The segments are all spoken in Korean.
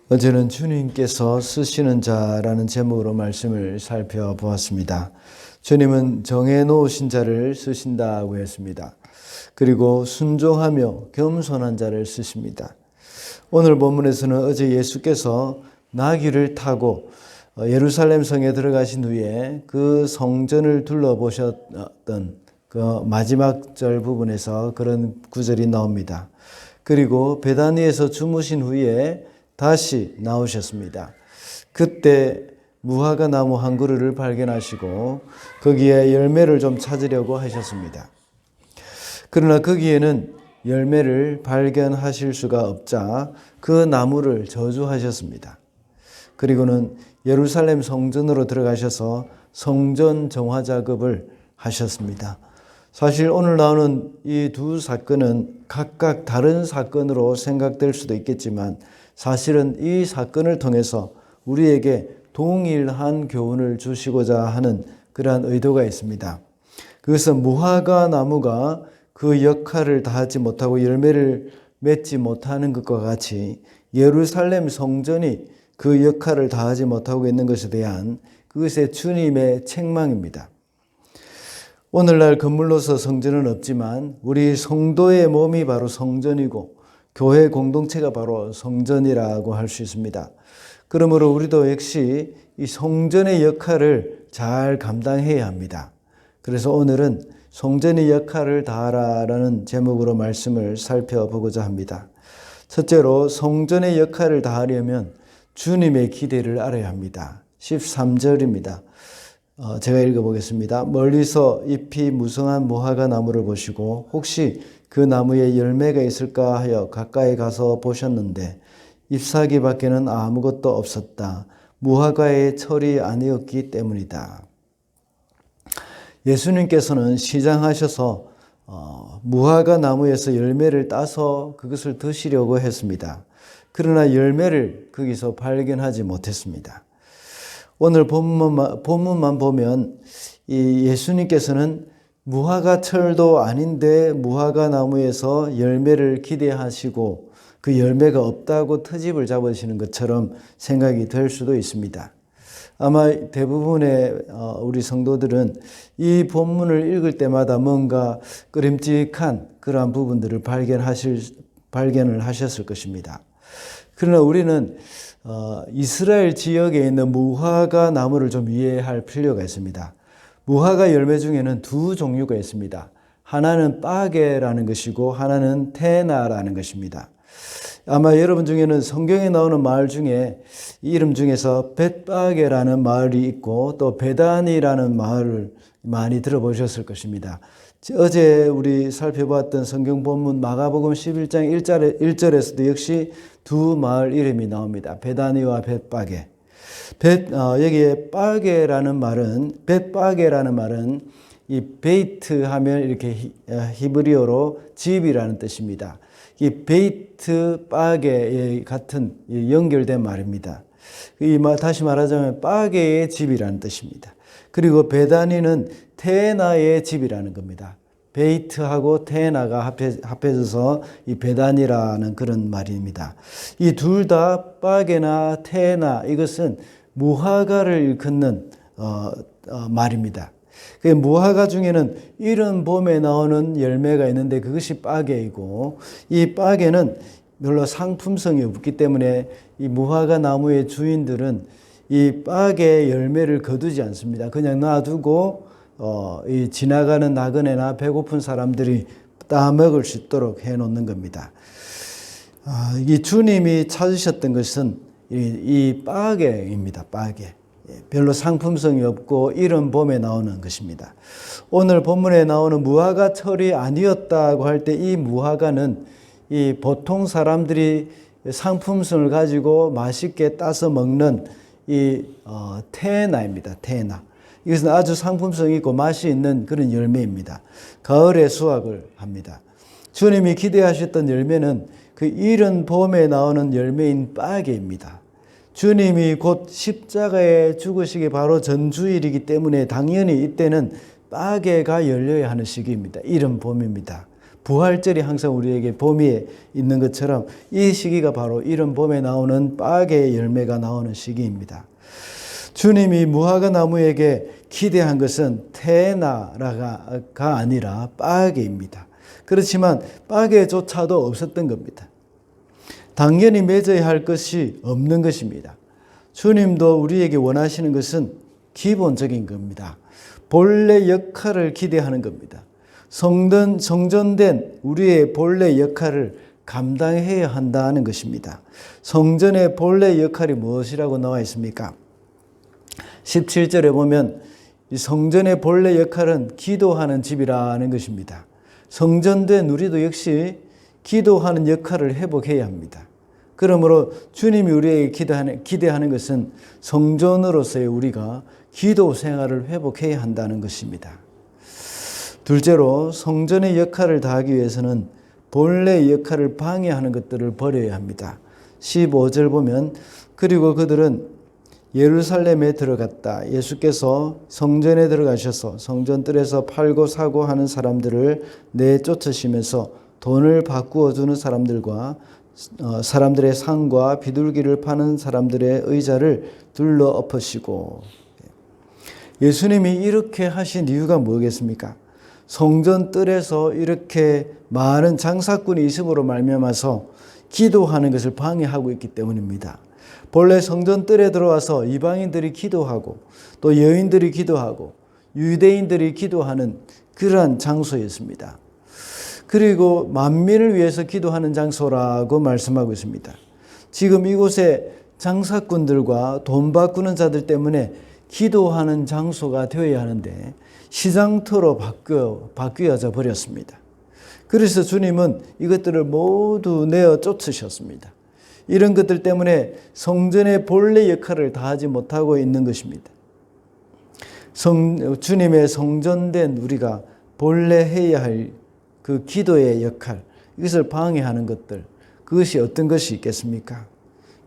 어제는 주님께서 쓰시는 자라는 제목으로 말씀을 살펴보았습니다. 주님은 정해놓으신 자를 쓰신다고 했습니다. 그리고 순종하며 겸손한 자를 쓰십니다. 오늘 본문에서는 어제 예수께서 나귀를 타고 예루살렘 성에 들어가신 후에 그 성전을 둘러보셨던 그 마지막 절 부분에서 그런 구절이 나옵니다. 그리고 베다니에서 주무신 후에 다시 나오셨습니다. 그때 무화과 나무 한 그루를 발견하시고 거기에 열매를 좀 찾으려고 하셨습니다. 그러나 거기에는 열매를 발견하실 수가 없자 그 나무를 저주하셨습니다. 그리고는 예루살렘 성전으로 들어가셔서 성전 정화 작업을 하셨습니다. 사실 오늘 나오는 이 두 사건은 각각 다른 사건으로 생각될 수도 있겠지만 사실은 이 사건을 통해서 우리에게 동일한 교훈을 주시고자 하는 그러한 의도가 있습니다. 그것은 무화과 나무가 그 역할을 다하지 못하고 열매를 맺지 못하는 것과 같이 예루살렘 성전이 그 역할을 다하지 못하고 있는 것에 대한 그것의 주님의 책망입니다. 오늘날 건물로서 성전은 없지만 우리 성도의 몸이 바로 성전이고 교회 공동체가 바로 성전이라고 할 수 있습니다. 그러므로 우리도 역시 이 성전의 역할을 잘 감당해야 합니다. 그래서 오늘은 성전의 역할을 다하라라는 제목으로 말씀을 살펴보고자 합니다. 첫째로 성전의 역할을 다하려면 주님의 기대를 알아야 합니다. 13절입니다. 제가 읽어보겠습니다. 멀리서 잎이 무성한 무화과 나무를 보시고 혹시 그 나무에 열매가 있을까 하여 가까이 가서 보셨는데 잎사귀 밖에는 아무것도 없었다. 무화과의 철이 아니었기 때문이다. 예수님께서는 시장하셔서 무화과 나무에서 열매를 따서 그것을 드시려고 했습니다. 그러나 열매를 거기서 발견하지 못했습니다. 오늘 본문만 보면 이 예수님께서는 무화과 철도 아닌데 무화과 나무에서 열매를 기대하시고 그 열매가 없다고 트집을 잡으시는 것처럼 생각이 될 수도 있습니다. 아마 대부분의 우리 성도들은 이 본문을 읽을 때마다 뭔가 끄림직한 그러한 부분들을 발견을 하셨을 것입니다. 그러나 우리는 이스라엘 지역에 있는 무화과 나무를 좀 이해할 필요가 있습니다. 무화과 열매 중에는 두 종류가 있습니다. 하나는 빠게라는 것이고 하나는 테나라는 것입니다. 아마 여러분 중에는 성경에 나오는 마을 중에 이름 중에서 벳빠게라는 마을이 있고 또 베단이라는 마을을 많이 들어보셨을 것입니다. 어제 우리 살펴봤던 성경 본문 마가복음 11장 1절에서도 역시 두 마을 이름이 나옵니다. 베다니와 벳빠게. 여기에 빠게라는 말은 벳빠게라는 말은 이 베이트 하면 이렇게 히브리어로 집이라는 뜻입니다. 이 베이트 빠게 같은 연결된 말입니다. 다시 말하자면 빠게의 집이라는 뜻입니다. 그리고 베다니는 테나의 집이라는 겁니다. 베이트하고 테나가 합해져서 이 베단이라는 그런 말입니다. 이 둘 다 빠게나 테나 이것은 무화과를 일컫는 말입니다. 그 무화과 중에는 이른 봄에 나오는 열매가 있는데 그것이 빠게이고 이 빠게는 별로 상품성이 없기 때문에 이 무화과 나무의 주인들은 이 빠게 열매를 거두지 않습니다. 그냥 놔두고 이 지나가는 나그네나 배고픈 사람들이 따먹을 수 있도록 해놓는 겁니다. 이 주님이 찾으셨던 것은 이 빠게입니다. 빠게. 별로 상품성이 없고 이른 봄에 나오는 것입니다. 오늘 본문에 나오는 무화과 철이 아니었다고 할 때 이 무화과는 이 보통 사람들이 상품성을 가지고 맛있게 따서 먹는 이 테나입니다. 테나. 이것은 아주 상품성이 있고 맛이 있는 그런 열매입니다. 가을에 수확을 합니다. 주님이 기대하셨던 열매는 그 이른 봄에 나오는 열매인 빠게입니다. 주님이 곧 십자가에 죽으시기 바로 전주일이기 때문에 당연히 이때는 빠게가 열려야 하는 시기입니다. 이른 봄입니다. 부활절이 항상 우리에게 봄에 있는 것처럼 이 시기가 바로 이런 봄에 나오는 빡의 열매가 나오는 시기입니다. 주님이 무화과 나무에게 기대한 것은 테나라가 아니라 빡에입니다. 그렇지만 빡에조차도 없었던 겁니다. 당연히 맺어야 할 것이 없는 것입니다. 주님도 우리에게 원하시는 것은 기본적인 겁니다. 본래 역할을 기대하는 겁니다. 성전된 우리의 본래 역할을 감당해야 한다는 것입니다. 성전의 본래 역할이 무엇이라고 나와 있습니까? 17절에 보면 이 성전의 본래 역할은 기도하는 집이라는 것입니다. 성전된 우리도 역시 기도하는 역할을 회복해야 합니다. 그러므로 주님이 우리에게 기대하는 것은 성전으로서의 우리가 기도 생활을 회복해야 한다는 것입니다. 둘째로 성전의 역할을 다하기 위해서는 본래의 역할을 방해하는 것들을 버려야 합니다. 15절 보면 그리고 그들은 예루살렘에 들어갔다. 예수께서 성전에 들어가셔서 성전뜰에서 팔고 사고 하는 사람들을 내쫓으시면서 돈을 바꾸어 주는 사람들과 사람들의 상과 비둘기를 파는 사람들의 의자를 둘러 엎으시고. 예수님이 이렇게 하신 이유가 뭐겠습니까? 성전뜰에서 이렇게 많은 장사꾼이 있음으로 말미암아서 기도하는 것을 방해하고 있기 때문입니다. 본래 성전뜰에 들어와서 이방인들이 기도하고 또 여인들이 기도하고 유대인들이 기도하는 그러한 장소였습니다. 그리고 만민을 위해서 기도하는 장소라고 말씀하고 있습니다. 지금 이곳에 장사꾼들과 돈 바꾸는 자들 때문에 기도하는 장소가 되어야 하는데 시장터로 바뀌어져 버렸습니다. 그래서 주님은 이것들을 모두 내어 쫓으셨습니다. 이런 것들 때문에 성전의 본래 역할을 다하지 못하고 있는 것입니다. 주님의 성전된 우리가 본래 해야 할 그 기도의 역할, 이것을 방해하는 것들, 그것이 어떤 것이 있겠습니까?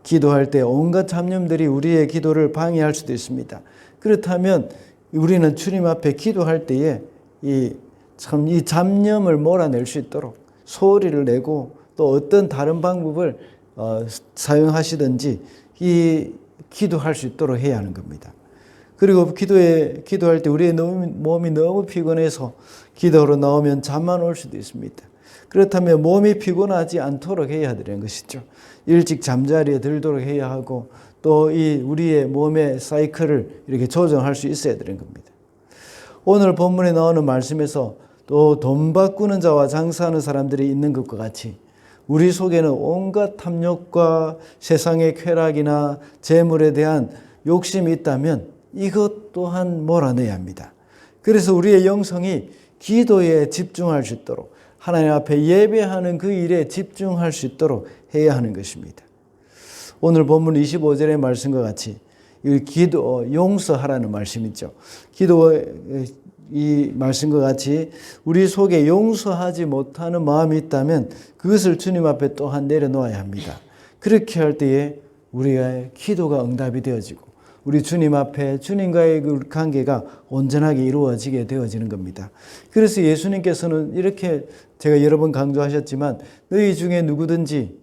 기도할 때 온갖 잡념들이 우리의 기도를 방해할 수도 있습니다. 그렇다면 우리는 주님 앞에 기도할 때에 이 잡념을 몰아낼 수 있도록 소리를 내고 또 어떤 다른 방법을 사용하시든지 이 기도할 수 있도록 해야 하는 겁니다. 그리고 기도할 때 우리의 몸이 너무 피곤해서 기도로 나오면 잠만 올 수도 있습니다. 그렇다면 몸이 피곤하지 않도록 해야 되는 것이죠. 일찍 잠자리에 들도록 해야 하고 또 이 우리의 몸의 사이클을 이렇게 조정할 수 있어야 되는 겁니다. 오늘 본문에 나오는 말씀에서 또 돈 바꾸는 자와 장사하는 사람들이 있는 것과 같이 우리 속에는 온갖 탐욕과 세상의 쾌락이나 재물에 대한 욕심이 있다면 이것 또한 몰아내야 합니다. 그래서 우리의 영성이 기도에 집중할 수 있도록 하나님 앞에 예배하는 그 일에 집중할 수 있도록 해야 하는 것입니다. 오늘 본문 25절의 말씀과 같이 용서하라는 말씀이죠. 이 말씀과 같이 우리 속에 용서하지 못하는 마음이 있다면 그것을 주님 앞에 또한 내려놓아야 합니다. 그렇게 할 때에 우리의 기도가 응답이 되어지고 우리 주님 앞에 주님과의 그 관계가 온전하게 이루어지게 되어지는 겁니다. 그래서 예수님께서는 이렇게 제가 여러 번 강조하셨지만 너희 중에 누구든지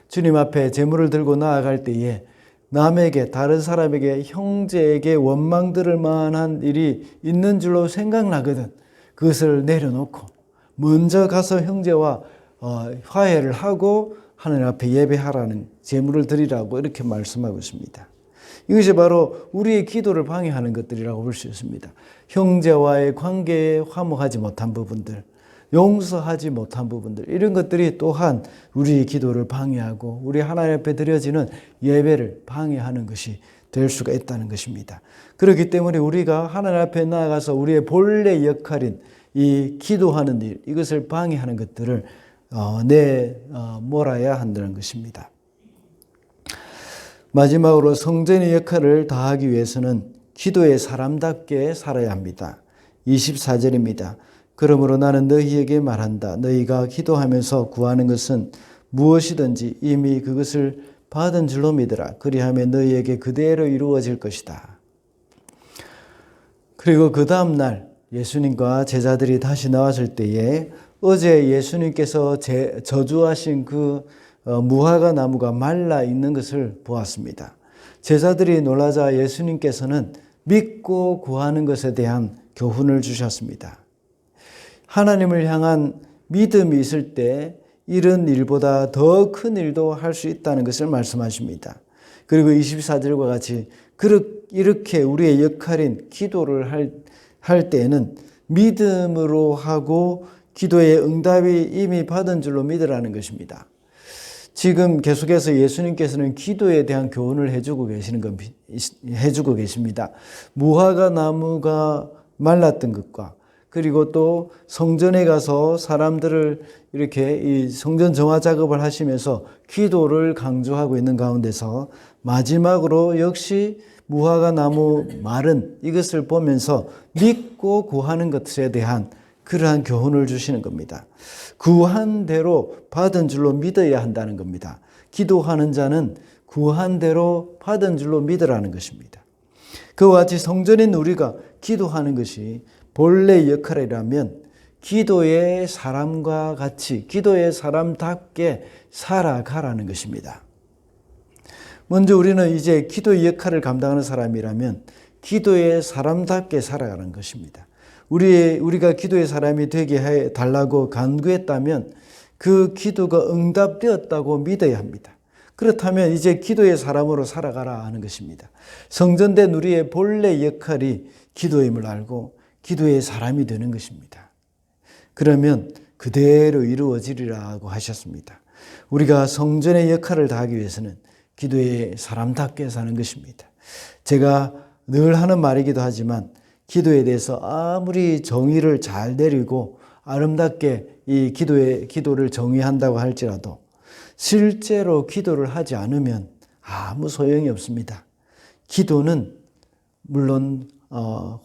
주님 앞에 제물을 들고 나아갈 때에 남에게 다른 사람에게 형제에게 원망들을 만한 일이 있는 줄로 생각나거든 그것을 내려놓고 먼저 가서 형제와 화해를 하고 하나님 앞에 예배하라는 제물을 드리라고 이렇게 말씀하고 있습니다. 이것이 바로 우리의 기도를 방해하는 것들이라고 볼 수 있습니다. 형제와의 관계에 화목하지 못한 부분들, 용서하지 못한 부분들, 이런 것들이 또한 우리의 기도를 방해하고 우리 하나님 앞에 드려지는 예배를 방해하는 것이 될 수가 있다는 것입니다. 그렇기 때문에 우리가 하나님 앞에 나아가서 우리의 본래 역할인 이 기도하는 일, 이것을 방해하는 것들을 몰아야 한다는 것입니다. 마지막으로 성전의 역할을 다하기 위해서는 기도의 사람답게 살아야 합니다. 24절입니다. 그러므로 나는 너희에게 말한다. 너희가 기도하면서 구하는 것은 무엇이든지 이미 그것을 받은 줄로 믿으라. 그리하면 너희에게 그대로 이루어질 것이다. 그리고 그 다음 날 예수님과 제자들이 다시 나왔을 때에 어제 예수님께서 저주하신 그 무화과 나무가 말라 있는 것을 보았습니다. 제자들이 놀라자 예수님께서는 믿고 구하는 것에 대한 교훈을 주셨습니다. 하나님을 향한 믿음이 있을 때 이런 일보다 더 큰 일도 할 수 있다는 것을 말씀하십니다. 그리고 24절과 같이 이렇게 우리의 역할인 기도를 할 때에는 믿음으로 하고 기도의 응답이 이미 받은 줄로 믿으라는 것입니다. 지금 계속해서 예수님께서는 기도에 대한 교훈을 해주고 계십니다. 무화과 나무가 말랐던 것과 그리고 또 성전에 가서 사람들을 이렇게 이 성전 정화 작업을 하시면서 기도를 강조하고 있는 가운데서 마지막으로 역시 무화과 나무 말은 이것을 보면서 믿고 구하는 것에 대한 그러한 교훈을 주시는 겁니다. 구한 대로 받은 줄로 믿어야 한다는 겁니다. 기도하는 자는 구한 대로 받은 줄로 믿으라는 것입니다. 그와 같이 성전인 우리가 기도하는 것이 본래 역할이라면 기도의 사람과 같이 기도의 사람답게 살아가라는 것입니다. 먼저 우리는 이제 기도의 역할을 감당하는 사람이라면 기도의 사람답게 살아가는 것입니다. 우리가 기도의 사람이 되게 해달라고 간구했다면 그 기도가 응답되었다고 믿어야 합니다. 그렇다면 이제 기도의 사람으로 살아가라 하는 것입니다. 성전된 우리의 본래 역할이 기도임을 알고 기도의 사람이 되는 것입니다. 그러면 그대로 이루어지리라고 하셨습니다. 우리가 성전의 역할을 다하기 위해서는 기도의 사람답게 사는 것입니다. 제가 늘 하는 말이기도 하지만 기도에 대해서 아무리 정의를 잘 내리고 아름답게 이 기도를 정의한다고 할지라도 실제로 기도를 하지 않으면 아무 소용이 없습니다. 기도는 물론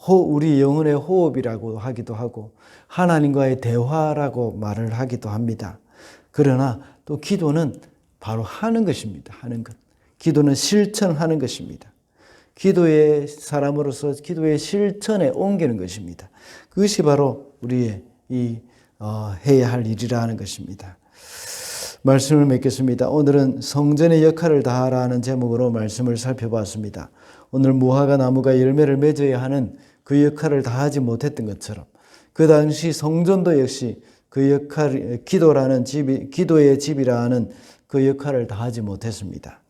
우리 영혼의 호흡이라고 하기도 하고 하나님과의 대화라고 말을 하기도 합니다. 그러나 또 기도는 바로 하는 것입니다. 하는 것. 기도는 실천하는 것입니다. 기도의 사람으로서 기도의 실천에 옮기는 것입니다. 그것이 바로 우리의 해야 할 일이라는 것입니다. 말씀을 맺겠습니다. 오늘은 성전의 역할을 다하라는 제목으로 말씀을 살펴봤습니다. 오늘 무화과 나무가 열매를 맺어야 하는 그 역할을 다하지 못했던 것처럼 그 당시 성전도 역시 그 역할, 기도의 집이라는 그 역할을 다하지 못했습니다.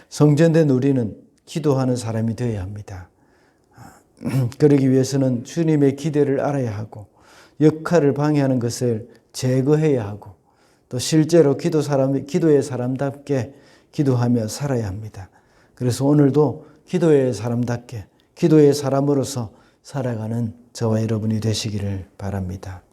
성전된 우리는 기도하는 사람이 되어야 합니다. 그러기 위해서는 주님의 기대를 알아야 하고 역할을 방해하는 것을 제거해야 하고 또 실제로 기도의 사람답게 기도하며 살아야 합니다. 그래서 오늘도 기도의 사람답게 기도의 사람으로서 살아가는 저와 여러분이 되시기를 바랍니다.